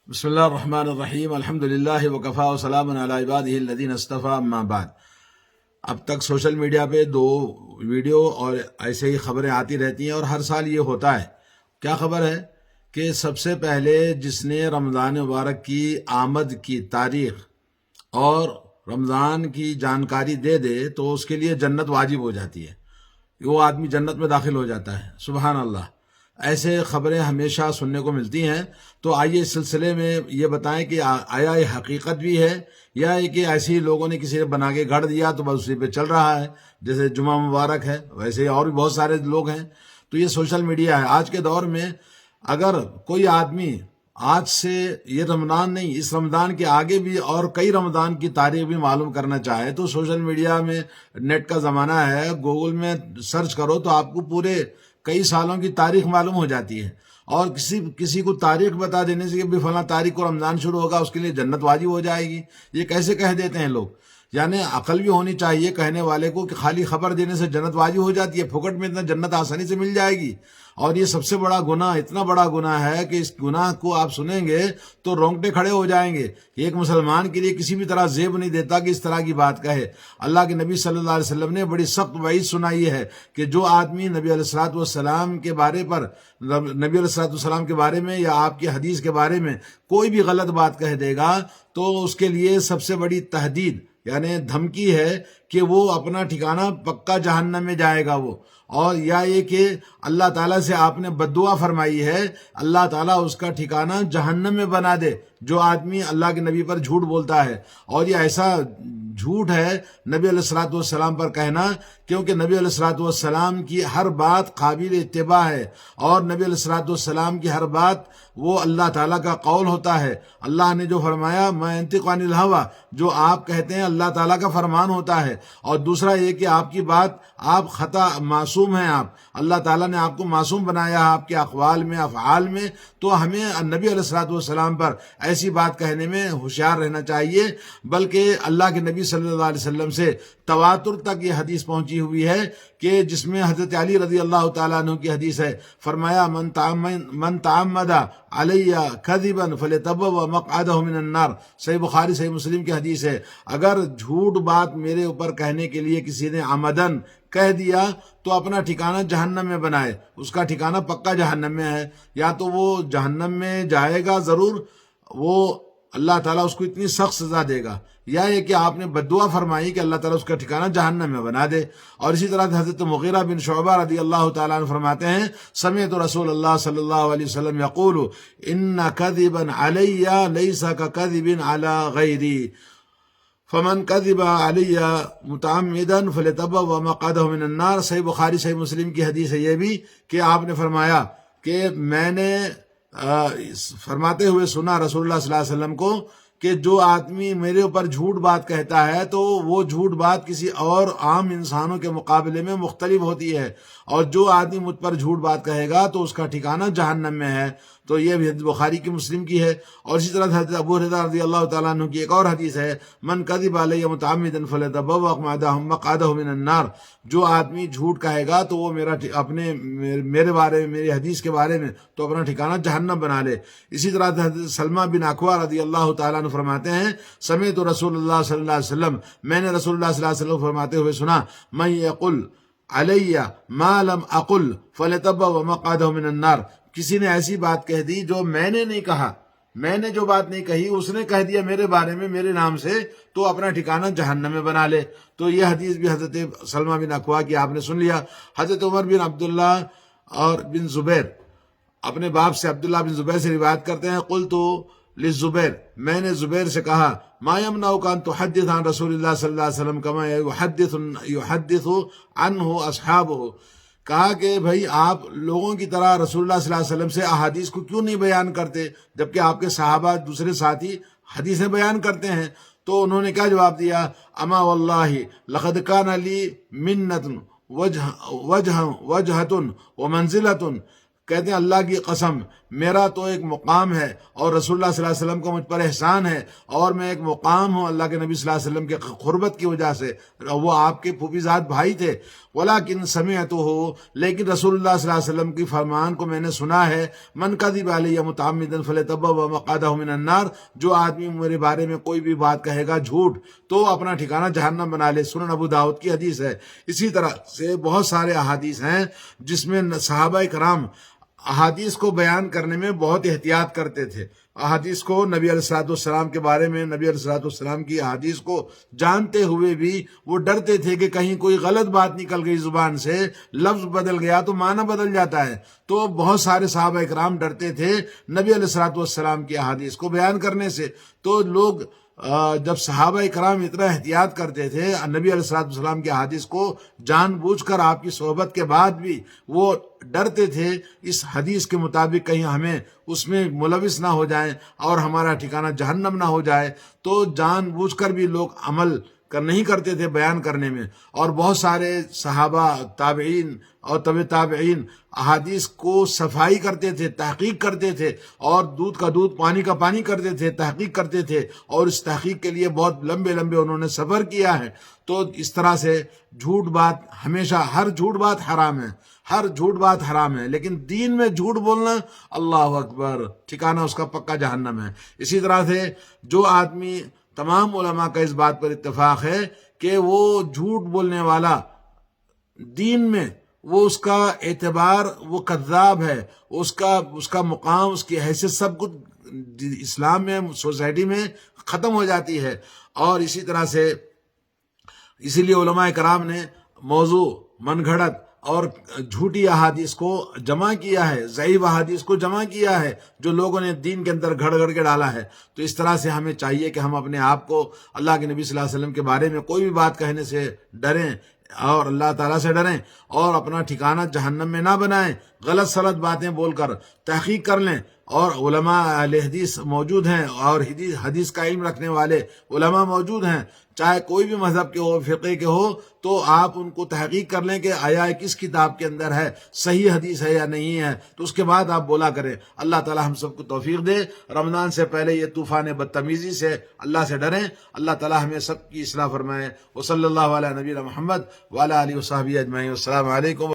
بسم اللہ الرحمن الرحیم الحمد للہ وکفا وسلام علی عبادہ الذین اصطفیٰ اما بعد۔ اب تک سوشل میڈیا پہ 2 ویڈیو اور ایسے ہی خبریں آتی رہتی ہیں، اور ہر سال یہ ہوتا ہے۔ کیا خبر ہے کہ سب سے پہلے جس نے رمضان مبارک کی آمد کی تاریخ اور رمضان کی جانکاری دے دے تو اس کے لیے جنت واجب ہو جاتی ہے، وہ آدمی جنت میں داخل ہو جاتا ہے۔ سبحان اللہ، ایسے خبریں ہمیشہ سننے کو ملتی ہیں۔ تو آئیے اس سلسلے میں یہ بتائیں کہ آیا یہ حقیقت بھی ہے یا یہ کہ ایسے ہی لوگوں نے کسی نے بنا کے گھڑ دیا تو بس اسی پہ چل رہا ہے، جیسے جمعہ مبارک ہے ویسے اور بھی بہت سارے لوگ ہیں۔ تو یہ سوشل میڈیا ہے آج کے دور میں۔ اگر کوئی آدمی آج سے یہ رمضان نہیں، اس رمضان کے آگے بھی اور کئی رمضان کی تاریخ بھی معلوم کرنا چاہے تو سوشل میڈیا میں نیٹ کا زمانہ ہے، گوگل میں سرچ کرو تو آپ کو پورے کئی سالوں کی تاریخ معلوم ہو جاتی ہے۔ اور کسی کو تاریخ بتا دینے سے کہ بھی فلاں تاریخ کو رمضان شروع ہوگا اس کے لیے جنت واجب ہو جائے گی، یہ کیسے کہہ دیتے ہیں لوگ؟ یعنی عقل بھی ہونی چاہیے کہنے والے کو کہ خالی خبر دینے سے جنت واجب ہو جاتی ہے، پھکٹ میں اتنا جنت آسانی سے مل جائے گی۔ اور یہ سب سے بڑا گناہ، اتنا بڑا گناہ ہے کہ اس گناہ کو آپ سنیں گے تو رونگٹے کھڑے ہو جائیں گے۔ ایک مسلمان کے لیے کسی بھی طرح زیب نہیں دیتا کہ اس طرح کی بات کہے۔ اللہ کے نبی صلی اللہ علیہ وسلم نے بڑی سخت وعید سنائی ہے کہ جو آدمی نبی علیہ الصلوۃ والسلام کے بارے پر، نبی علیہ الصلوۃ والسلام کے بارے میں یا آپ کی حدیث کے بارے میں کوئی بھی غلط بات کہہ دے گا تو اس کے لیے سب سے بڑی تہدید یعنی دھمکی ہے کہ وہ اپنا ٹھکانہ پکا جہنم میں جائے گا وہ۔ اور یا یہ کہ اللہ تعالیٰ سے آپ نے بد دعا فرمائی ہے، اللہ تعالیٰ اس کا ٹھکانہ جہنم میں بنا دے جو آدمی اللہ کے نبی پر جھوٹ بولتا ہے۔ اور یہ ایسا جھوٹ ہے نبی علیہ الصلوۃ والسلام پر کہنا، کیونکہ نبی علیہ الصلوۃ والسلام کی ہر بات قابل اتباع ہے، اور نبی علیہ الصلوۃ والسلام کی ہر بات وہ اللہ تعالیٰ کا قول ہوتا ہے۔ اللہ نے جو فرمایا ما ينطق عن الهوى، جو آپ کہتے ہیں اللہ تعالیٰ کا فرمان ہوتا ہے۔ اور دوسرا یہ کہ آپ کی بات، آپ خطا معصوم ہیں، آپ اللہ تعالیٰ نے آپ کو معصوم بنایا ہے آپ کے اقوال میں افعال میں۔ تو ہمیں نبی علیہ الصلوۃ والسلام پر ایسی بات کہنے میں ہوشیار رہنا چاہیے، بلکہ اللہ کے نبی صلی اللہ علیہ وسلم سے تواتر تک یہ حدیث پہنچی ہوئی ہے کہ جس میں حضرت علی رضی اللہ تعالیٰ عنہ کی حدیث ہے، فرمایا من تعمد علی کذبا فلیتبوأ مقعدہ من النار۔ صحیح بخاری صحیح مسلم کی حدیث ہے، اگر جھوٹ بات میرے اوپر کہنے کے لیے کسی نے عمدن کہہ دیا تو اپنا ٹھکانہ جہنم میں بنائے، اس کا ٹھکانہ پکا جہنم میں ہے۔ یا تو وہ جہنم میں جائے گا ضرور، وہ اللہ تعالیٰ اس کو اتنی سخت سزا دے گا، یا یہ کہ آپ نے بد دعا فرمائی کہ اللہ تعالیٰ اس کا ٹھکانہ جہنم میں بنا دے۔ اور اسی طرح حضرت مغیرہ بن شعبہ رضی اللہ تعالیٰ عنہ فرماتے ہیں، سمعت رسول اللہ صلی اللہ علیہ وسلم یقول ان کذبا علی لیس ککذب علی غیری فمن کذب علی متعمدا فلیتبوأ مقعدہ من النار۔ صحیح بخاری صحیح مسلم کی حدیث ہے یہ بھی، کہ آپ نے فرمایا کہ میں نے فرماتے ہوئے سنا رسول اللہ صلی اللہ علیہ وسلم کو کہ جو آدمی میرے اوپر جھوٹ بات کہتا ہے تو وہ جھوٹ بات کسی اور عام انسانوں کے مقابلے میں مختلف ہوتی ہے، اور جو آدمی مجھ پر جھوٹ بات کہے گا تو اس کا ٹھکانہ جہنم میں ہے۔ تو یہ بھی حدیث بخاری کی مسلم کی ہے۔ اور اسی طرح حضرت ابو ہریرہ رضی اللہ تعالیٰ عنہ کی ایک اور حدیث ہے، من کذب علی متعمدا فلیتبوأ مقعدہ من النار۔ جو آدمی جھوٹ کہے گا تو وہ میرے بارے میں، میری حدیث کے بارے میں تو اپنا ٹھکانہ جہنم بنا لے۔ اسی طرح حضرت سلمہ بن اکوع رضی اللہ تعالیٰ عنہ فرماتے ہیں، سمعت رسول اللہ صلی اللہ علیہ وسلم، میں نے رسول اللہ صلی اللہ علیہ وسلم فرماتے ہوئے سنا، من یقل علی ما لم اقل فلیتبوأ مقعدہ من النار۔ کسی نے ایسی بات کہہ دی جو میں نے نہیں کہا، میں نے جو بات نہیں کہی اس نے کہہ دیا میرے بارے میں میرے نام سے، تو اپنا ٹھکانہ جہنم میں بنا لے۔ تو یہ حدیث بھی حضرت سلمہ بن اکوع کی آپ نے سن لیا۔ حضرت عمر بن عبداللہ اور بن زبیر اپنے باپ سے عبداللہ بن زبیر سے روایت کرتے ہیں، قلت للزبیر، میں نے زبیر سے کہا، ما يمنعك ان تحدث عن رسول اللہ صلی اللہ علیہ وسلم كما يحدث عنہ اصحابہ۔ کہا کہ بھائی آپ لوگوں کی طرح رسول اللہ صلی اللہ علیہ وسلم سے احادیث کو کیوں نہیں بیان کرتے جبکہ آپ کے صحابہ دوسرے ساتھی حدیثیں بیان کرتے ہیں؟ تو انہوں نے کیا جواب دیا، اما واللہ لقد کان لی منت وجہۃ ومنزلۃ، کہتے ہیں اللہ کی قسم میرا تو ایک مقام ہے اور رسول اللہ صلی اللہ علیہ وسلم کو مجھ پر احسان ہے اور میں ایک مقام ہوں اللہ کے نبی صلی اللہ علیہ وسلم کے قربت کی وجہ سے، وہ آپ کے پھوپھیزاد بھائی تھے۔ ولیکن سمعتہ، لیکن رسول اللہ صلی اللہ علیہ وسلم کی فرمان کو میں نے سنا ہے، من کذب علی متعمدا فلیتبوأ مقعدہ من النار، جو آدمی میرے بارے میں کوئی بھی بات کہے گا جھوٹ تو اپنا ٹھکانہ جہنم بنا لے۔ سنن ابو داؤد کی حدیث ہے۔ اسی طرح سے بہت سارے احادیث ہیں جس میں صحابہ کرام احادیث کو بیان کرنے میں بہت احتیاط کرتے تھے۔ احادیث کو نبی علیہ الصلوۃ والسلام کے بارے میں، نبی علیہ الصلوۃ والسلام کی احادیث کو جانتے ہوئے بھی وہ ڈرتے تھے کہ کہیں کوئی غلط بات نکل گئی زبان سے، لفظ بدل گیا تو معنی بدل جاتا ہے۔ تو بہت سارے صحابہ کرام ڈرتے تھے نبی علیہ الصلوۃ والسلام کی احادیث کو بیان کرنے سے۔ تو لوگ جب صحابہ کرام اتنا احتیاط کرتے تھے نبی علیہ الصلوۃ والسلام کی احادیث کو جان بوجھ کر، آپ کی صحبت کے بعد بھی وہ ڈرتے تھے اس حدیث کے مطابق کہیں ہمیں اس میں ملوث نہ ہو جائیں اور ہمارا ٹھکانہ جہنم نہ ہو جائے، تو جان بوجھ کر بھی لوگ عمل نہیں کرتے تھے بیان کرنے میں۔ اور بہت سارے صحابہ، تابعین اور طب تابعین احادیث کو صفائی کرتے تھے، تحقیق کرتے تھے، اور دودھ کا دودھ پانی کا پانی کرتے تھے، تحقیق کرتے تھے، اور اس تحقیق کے لیے بہت لمبے لمبے انہوں نے سفر کیا ہے۔ تو اس طرح سے جھوٹ بات ہمیشہ، ہر جھوٹ بات حرام ہے، ہر جھوٹ بات حرام ہے، لیکن دین میں جھوٹ بولنا، اللہ اکبر، ٹھکانہ اس کا پکا جہنم ہے۔ اسی طرح سے جو آدمی، تمام علماء کا اس بات پر اتفاق ہے کہ وہ جھوٹ بولنے والا دین میں، وہ اس کا اعتبار، وہ کذاب ہے، اس کا مقام، اس کی حیثیت سب کچھ اسلام میں، سوسائٹی میں ختم ہو جاتی ہے۔ اور اسی طرح سے اسی لیے علماء کرام نے موضوع، من گھڑت اور جھوٹی احادیث کو جمع کیا ہے، ضعیف احادیث کو جمع کیا ہے جو لوگوں نے دین کے اندر گھڑ گھڑ کے ڈالا ہے۔ تو اس طرح سے ہمیں چاہیے کہ ہم اپنے آپ کو اللہ کے نبی صلی اللہ علیہ وسلم کے بارے میں کوئی بھی بات کہنے سے ڈریں اور اللہ تعالیٰ سے ڈریں، اور اپنا ٹھکانہ جہنم میں نہ بنائیں۔ غلط سلط باتیں بول کر تحقیق کر لیں، اور علماء اہل حدیث موجود ہیں اور حدیث کا علم رکھنے والے علماء موجود ہیں، چاہے کوئی بھی مذہب کے ہو، فقہ کے ہو، تو آپ ان کو تحقیق کر لیں کہ آیا کس کتاب کے اندر ہے، صحیح حدیث ہے یا نہیں ہے، تو اس کے بعد آپ بولا کریں۔ اللہ تعالی ہم سب کو توفیق دے۔ رمضان سے پہلے یہ طوفان بدتمیزی سے اللہ سے ڈریں، اللہ تعالی ہمیں سب کی اصلاح فرمائے۔ وصلی اللہ علیہ نبینا محمد وعلی آلہ وصحبہ اجمعین۔ السلام علیکم۔